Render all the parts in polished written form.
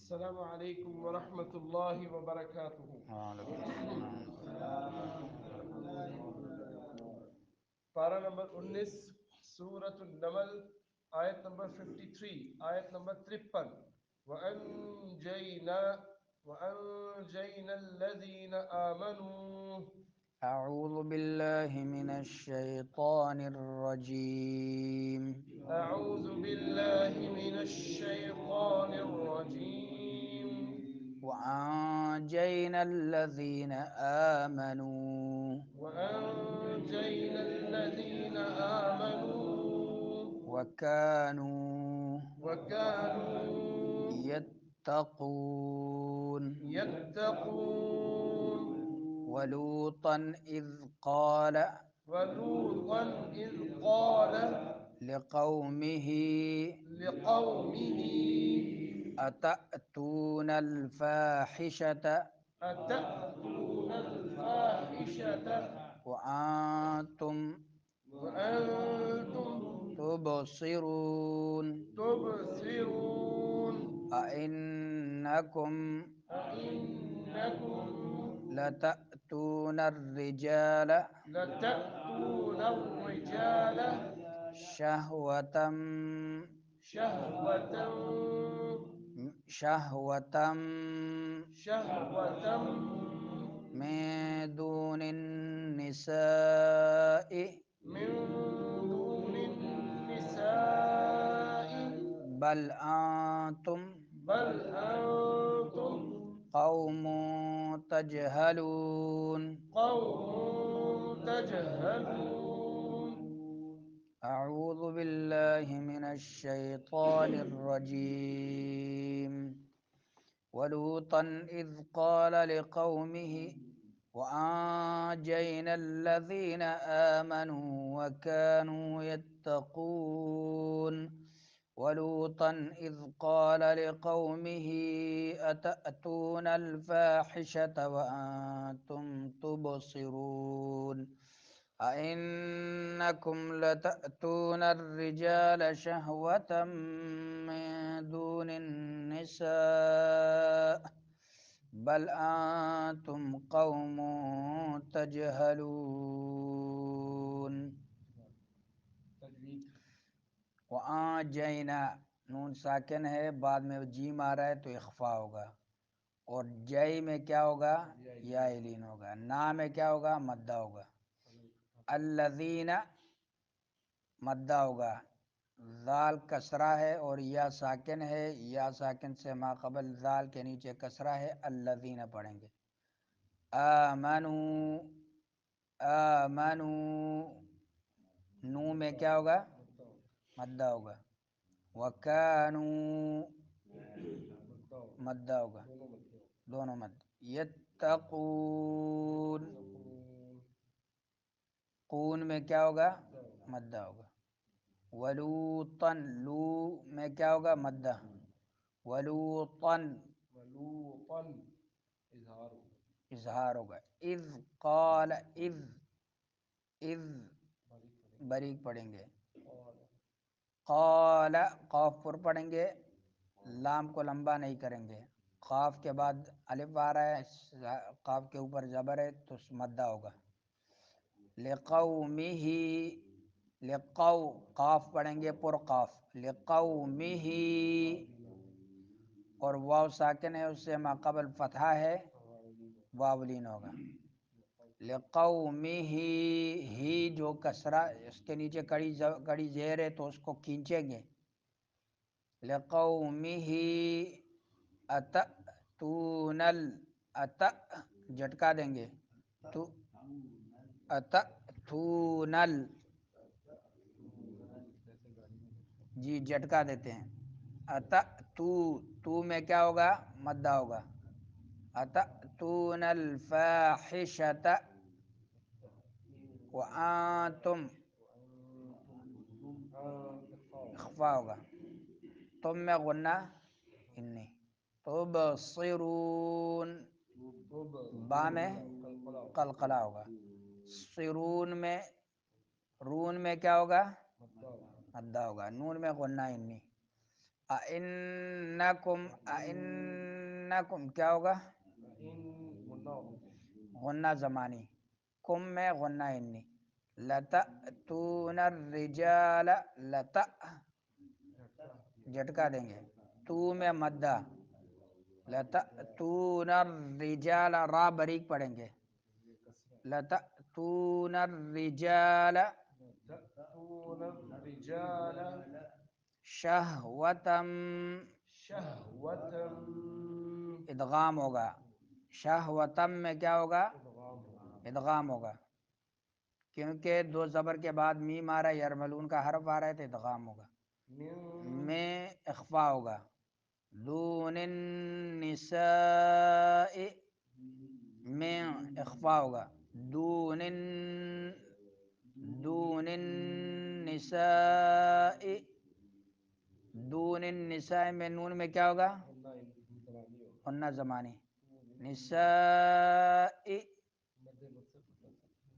السلام عليكم ورحمة الله وبركاته. وعلیکم السلام. پارہ نمبر 19 سورة النمل آیت نمبر 53 آیت نمبر 53 وَأَنْجَيْنَا الَّذِينَ آمَنُوا. أعوذ بالله من الشيطان الرجيم. أعوذ بالله من الشيطان الرجيم. وأنجينا الذين آمنوا وأنجينا الذين آمنوا وكانوا وكانوا يتقون. يتقون. ولوطا ولوطا إذ قال لقومه لقومه أتأتون الفاحشة أتأتون الفاحشة وأنتم وأنتم تبصرون تبصرون. أئنكم أئنكم لتأتون الرجال لتأتون الرجال شهوة شهوة شهوة شهوة من دون النساء من دون النساء بل أنتم بل أنتم قوم تجهلون. قوم تجهلون. أعوذ بالله من الشيطان الرجيم. ولوطا إذ قال لقومه وأنجينا الذين آمنوا وكانوا يتقون. ولوطا إذ قال لقومه أتأتون الفاحشة وأنتم تبصرون أئنكم لتأتون الرجال شهوة من دون النساء بل أنتم قوم تجهلون. وأنجینا نون ساکن ہے، بعد میں جیم آ رہا ہے تو اخفا ہوگا، اور جئی میں کیا ہوگا؟ یا لین ہوگا. نا میں کیا ہوگا؟ مدہ ہوگا. الذین مدہ ہوگا. ذال کسرہ ہے اور یا ساکن ہے، یا ساکن سے ما قبل ذال کے نیچے کسرہ ہے. الذین پڑھیں گے. آمنو آمنو نو میں کیا ہوگا؟ مدہ ہوگا. وکانو مدہ ہوگا، دونوں مد. یتقون قون میں کیا ہوگا؟ مدہ ہوگا. ولوطن لو میں کیا ہوگا؟ مدہ. ولوطن ولوطا اظہار ہوگا. اذ قال اذ بریک پڑھیں گے. قال قاف پر پڑھیں گے، لام کو لمبا نہیں کریں گے. قاف کے بعد الف آ رہا ہے، قاف کے اوپر زبر ہے تو مدہ ہوگا. لقومہ لقو قاف پڑھیں گے پر قاف. لقومہ اور واو ساکن ہے، اس سے ما قبل فتحہ ہے، واولین ہوگا. لقومہ ہی جو کسرہ اس کے نیچے کڑی زیر ہے تو اس کو کھینچیں گے. لقومہ اتأتون ات جھٹکا دیں گے. تو اتأتون جی جھٹکا دیتے ہیں. تو میں کیا ہوگا؟ مدہ ہوگا. اتأتون الفاحشة وانتم اخفا ہوگا. تم میں غنہ انی. تبصرون با میں قلقلہ ہوگا. صرون میں رون میں کیا ہوگا؟ مدہ ہوگا. نون میں غنہ انی. اِنَّکُم کیا ہوگا؟ غنہ زمانی، کم میں غنہ انی، لتأتون الرجال جھٹکا دیں گے، تو میں مدہ، لتأتون الرجال را بریک پڑھیں گے، لتأتون الرجال تأتون الرجال شہوتم، شہوتم، ادغام ہوگا، شہوتم میں کیا ہوگا؟ ادغام ہوگا، کیونکہ دو زبر کے بعد میم آ رہا ہے، یرملون کا حرف آ رہا ہے تو ادغام ہوگا، میں اخفا ہوگا، دون النساء میں اخفا ہوگا، دون النساء، دون النساء میں نون میں کیا ہوگا؟ غنہ زمانی، نساء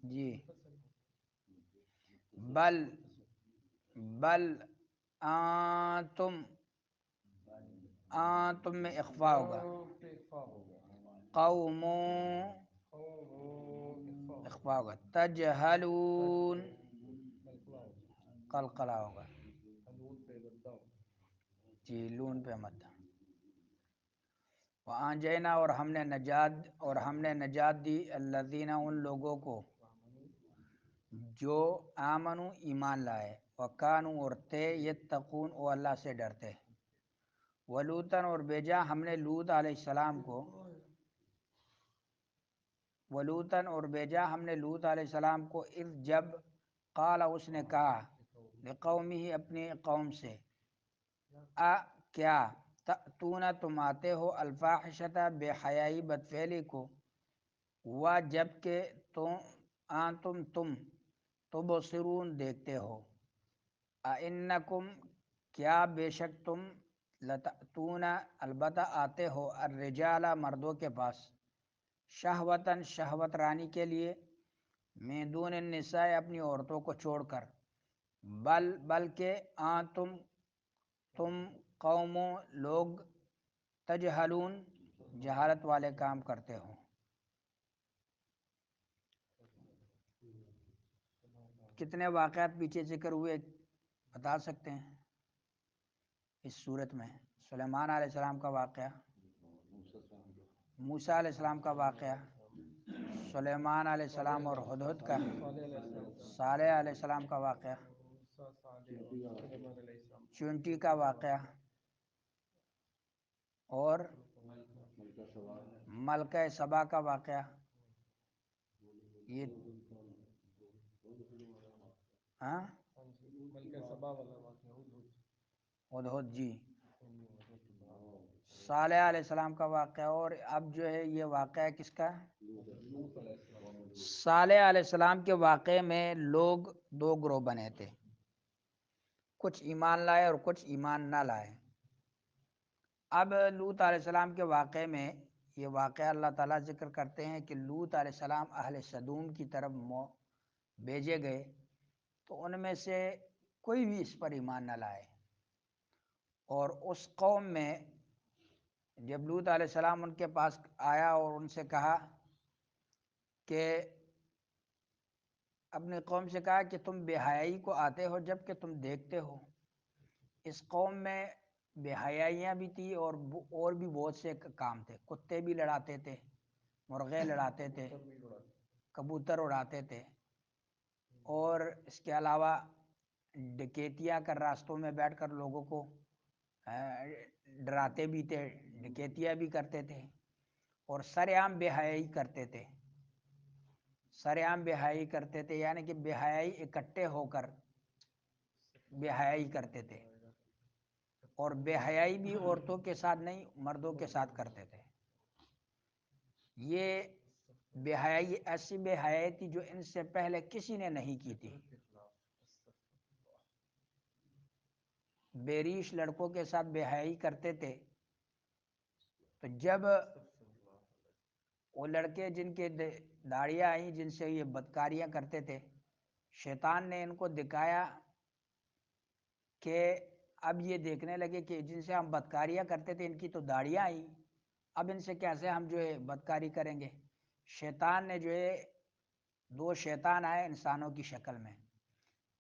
جی، بل انتم میں اخفا ہوگا، قوم اخفا ہوگا، تجہلون قلقلہ ہوگا، جی لون پہ مد، وانجینا اور ہم نے نجات دی الذین ان لوگوں کو جو آمنو ایمان لائے، وکانو اور تھے یتقون وہ اللہ سے ڈرتے، ولوطن اور بھیجا ہم نے لوط علیہ السلام کو، ولوطن اور بھیجا ہم نے لوط علیہ السلام کو، اذ جب قال اس نے کہا، لقومہ اپنی قوم سے، کیا تأتون تم آتے ہو، الفاحشۃ بے حیائی بدفعلی کو، ہوا جب کہ تم تبصرون دیکھتے ہو، اِنکم کیا بے شک تم، لتأتون البتہ آتے ہو، الرجال مردوں کے پاس، شہوتاً شہوت رانی کے لیے، من دون النساء اپنی عورتوں کو چھوڑ کر، بلکہ تم قوموں لوگ، تجہلون جہالت والے کام کرتے ہو۔ کتنے واقعات پیچھے ذکر ہوئے بتا سکتے ہیں اس صورت میں؟ سلیمان علیہ السلام کا واقعہ، موسیٰ علیہ السلام کا واقعہ، سلیمان علیہ السلام اور ہدہد کا، صالح علیہ السلام کا واقعہ، چونٹی کا واقعہ، اور ملکہ سبا کا واقعہ، یہ ہاں ہدہد جی، صالح علیہ السلام کا واقعہ، اور اب جو ہے یہ واقعہ کس کا؟ صالح علیہ السلام کے واقعے میں لوگ دو گروہ بنے تھے، کچھ ایمان لائے اور کچھ ایمان نہ لائے۔ اب لوط علیہ السلام کے واقعے میں یہ واقعہ اللہ تعالیٰ ذکر کرتے ہیں کہ لوط علیہ السلام اہل سدوم کی طرف بھیجے گئے، تو ان میں سے کوئی بھی اس پر ایمان نہ لائے، اور اس قوم میں جب لوط علیہ السلام ان کے پاس آیا اور ان سے کہا کہ اپنی قوم سے کہا کہ تم بے حیائی کو آتے ہو جب کہ تم دیکھتے ہو، اس قوم میں بے حیائیاں بھی تھی اور بھی بہت سے کام تھے، کتے بھی لڑاتے تھے، مرغے لڑاتے تھے، کبوتر اڑاتے تھے، اور اس کے علاوہ ڈکیتیاں کر راستوں میں بیٹھ کر لوگوں کو ڈراتے بھی تھے، ڈکیتیاں بھی کرتے تھے، اور سرعام بے حیائی کرتے تھے، سرعام بے حیائی کرتے تھے، یعنی کہ بے حیائی اکٹھے ہو کر بے حیائی کرتے تھے، اور بے حیائی بھی عورتوں کے ساتھ نہیں مردوں کے ساتھ کرتے تھے۔ یہ بے حیائی ایسی بے حیائی تھی جو ان سے پہلے کسی نے نہیں کی تھی، بے ریش لڑکوں کے ساتھ بے حیائی کرتے تھے، تو جب وہ لڑکے جن کے داڑیاں آئیں جن سے یہ بدکاریاں کرتے تھے، شیطان نے ان کو دکھایا کہ اب یہ دیکھنے لگے کہ جن سے ہم بدکاریاں کرتے تھے ان کی تو داڑیاں آئیں، اب ان سے کیسے ہم جو ہے بدکاری کریں گے۔ شیطان نے جو ہے، دو شیطان آئے انسانوں کی شکل میں،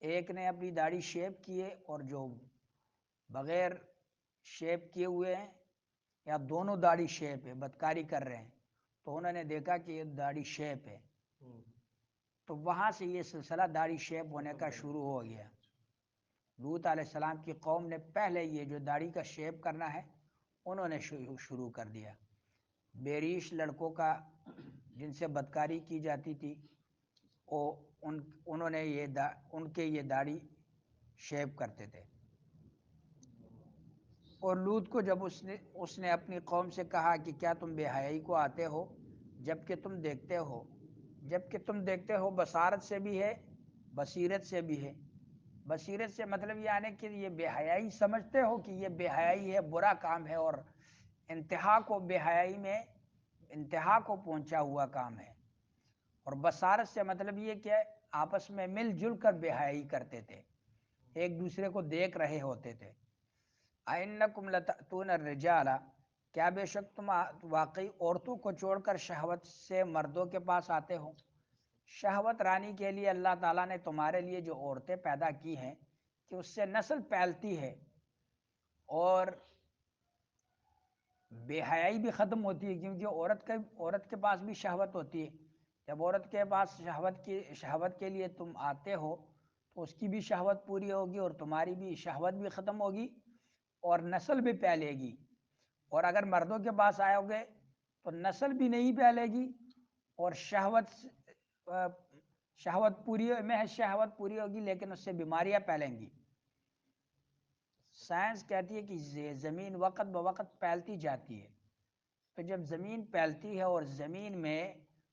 ایک نے اپنی داڑھی شیپ کی ہے اور جو بغیر شیپ کیے ہوئے ہیں، یا دونوں داڑھی شیپ ہے، بدکاری کر رہے ہیں، تو انہوں نے دیکھا کہ یہ داڑھی شیپ ہے، تو وہاں سے یہ سلسلہ داڑھی شیپ ہونے کا شروع ہو گیا۔ لوط علیہ السلام کی قوم نے پہلے یہ جو داڑھی کا شیپ کرنا ہے انہوں نے شروع کر دیا۔ بیریش لڑکوں کا جن سے بدکاری کی جاتی تھی انہوں نے ان کے یہ داڑھی شیپ کرتے تھے۔ اور لوط کو جب اس نے اپنی قوم سے کہا کہ کیا تم بے حیائی کو آتے ہو جبکہ تم دیکھتے ہو بصارت سے بھی ہے بصیرت سے بھی ہے۔ بصیرت سے مطلب یعنی کہ یہ بے حیائی سمجھتے ہو کہ یہ بے حیائی ہے، برا کام ہے اور انتہا کو بے حیائی میں انتہا کو پہنچا ہوا کام ہے، اور بصارت سے مطلب یہ کہ آپس میں مل جل کر بے حیائی کرتے تھے، ایک دوسرے کو دیکھ رہے ہوتے تھے۔ اَإِنَّكُمْ لَتَأْتُونَ الرِّجَالَ، کیا بے شک تم واقعی عورتوں کو چھوڑ کر شہوت سے مردوں کے پاس آتے ہو۔ شہوت رانی کے لیے اللہ تعالیٰ نے تمہارے لیے جو عورتیں پیدا کی ہیں کہ اس سے نسل پھیلتی ہے اور بے حیائی بھی ختم ہوتی ہے، کیونکہ عورت کے پاس بھی شہوت ہوتی ہے۔ جب عورت کے پاس شہوت کے لیے تم آتے ہو تو اس کی بھی شہوت پوری ہوگی اور تمہاری بھی شہوت بھی ختم ہوگی اور نسل بھی پھیلے گی۔ اور اگر مردوں کے پاس آؤ گے تو نسل بھی نہیں پھیلے گی اور شہوت پوری ہوگی لیکن اس سے بیماریاں پھیلیں گی۔ سائنس کہتی ہے کہ زمین وقت بوقت پھیلتی جاتی ہے، تو جب زمین پھیلتی ہے اور زمین میں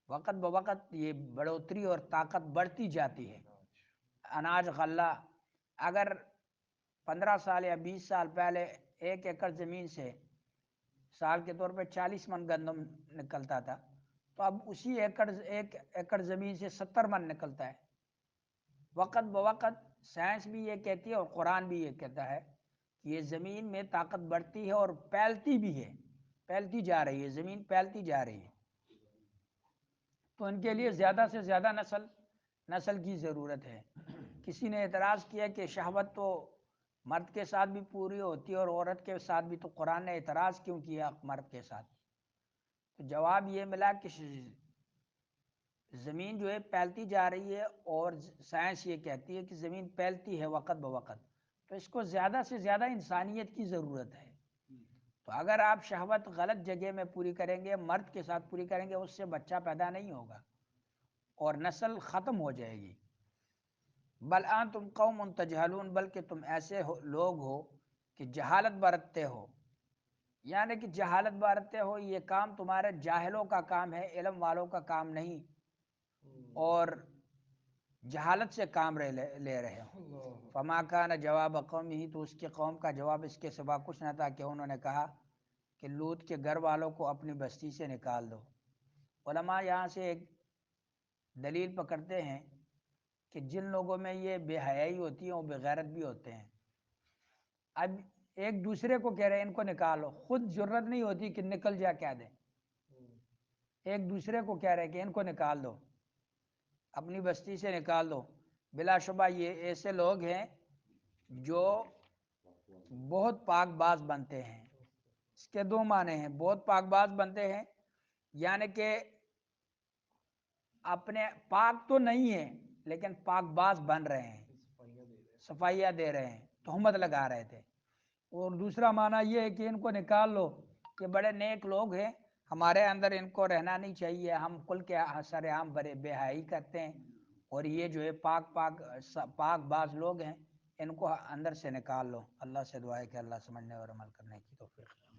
وقت بوقت یہ بڑھوتری اور طاقت بڑھتی جاتی ہے، اناج غلہ اگر 15 سال یا 20 سال پہلے 1 ایکڑ زمین سے سال کے طور پہ 40 من گندم نکلتا تھا، تو اب اسی ایک ایکڑ زمین سے 70 من نکلتا ہے۔ وقت بوقت سائنس بھی یہ کہتی ہے اور قرآن بھی یہ کہتا ہے کہ یہ زمین میں طاقت بڑھتی ہے اور پھیلتی بھی ہے، پھیلتی جا رہی ہے، زمین پھیلتی جا رہی ہے، تو ان کے لیے زیادہ سے زیادہ نسل کی ضرورت ہے۔ کسی نے اعتراض کیا کہ شہوت تو مرد کے ساتھ بھی پوری ہوتی ہے اور عورت کے ساتھ بھی، تو قرآن نے اعتراض کیوں کیا مرد کے ساتھ؟ تو جواب یہ ملا کہ زمین جو ہے پھیلتی جا رہی ہے اور سائنس یہ کہتی ہے کہ زمین پھیلتی ہے وقت بوقت، تو اس کو زیادہ سے زیادہ انسانیت کی ضرورت ہے۔ تو اگر آپ شہوت غلط جگہ میں پوری کریں گے، مرد کے ساتھ پوری کریں گے، اس سے بچہ پیدا نہیں ہوگا اور نسل ختم ہو جائے گی۔ بل انتم قوم تجہلون، بلکہ تم ایسے لوگ ہو کہ جہالت برتتے ہو، یعنی کہ جہالت برتتے ہو، یہ کام تمہارے جاہلوں کا کام ہے، علم والوں کا کام نہیں، اور جہالت سے کام لے رہے ہو۔ فما کان جواب قومہ، تو اس کی قوم کا جواب اس کے سوا کچھ نہ تھا کہ انہوں نے کہا کہ لوط کے گھر والوں کو اپنی بستی سے نکال دو۔ علماء یہاں سے ایک دلیل پکڑتے ہیں کہ جن لوگوں میں یہ بے حیائی ہوتی ہے وہ بے غیرت بھی ہوتے ہیں۔ اب ایک دوسرے کو کہہ رہے ہیں ان کو نکالو، خود جرت نہیں ہوتی کہ نکل جا کیا دیں، ایک دوسرے کو کہہ رہے ہیں کہ ان کو نکال دو، اپنی بستی سے نکال دو۔ بلا شبہ یہ ایسے لوگ ہیں جو بہت پاک باز بنتے ہیں۔ اس کے دو معنی ہیں، بہت پاک باز بنتے ہیں یعنی کہ اپنے پاک تو نہیں ہیں لیکن پاک باز بن رہے ہیں، صفائیاں دے رہے ہیں، تہمت لگا رہے تھے۔ اور دوسرا معنی یہ ہے کہ ان کو نکال لو، یہ بڑے نیک لوگ ہیں، ہمارے اندر ان کو رہنا نہیں چاہیے، ہم کل کے سر عام بے حیائی کرتے ہیں، اور یہ جو ہے پاک باز لوگ ہیں، ان کو اندر سے نکال لو۔ اللہ سے دعا ہے کہ اللہ سمجھنے اور عمل کرنے کی توفیق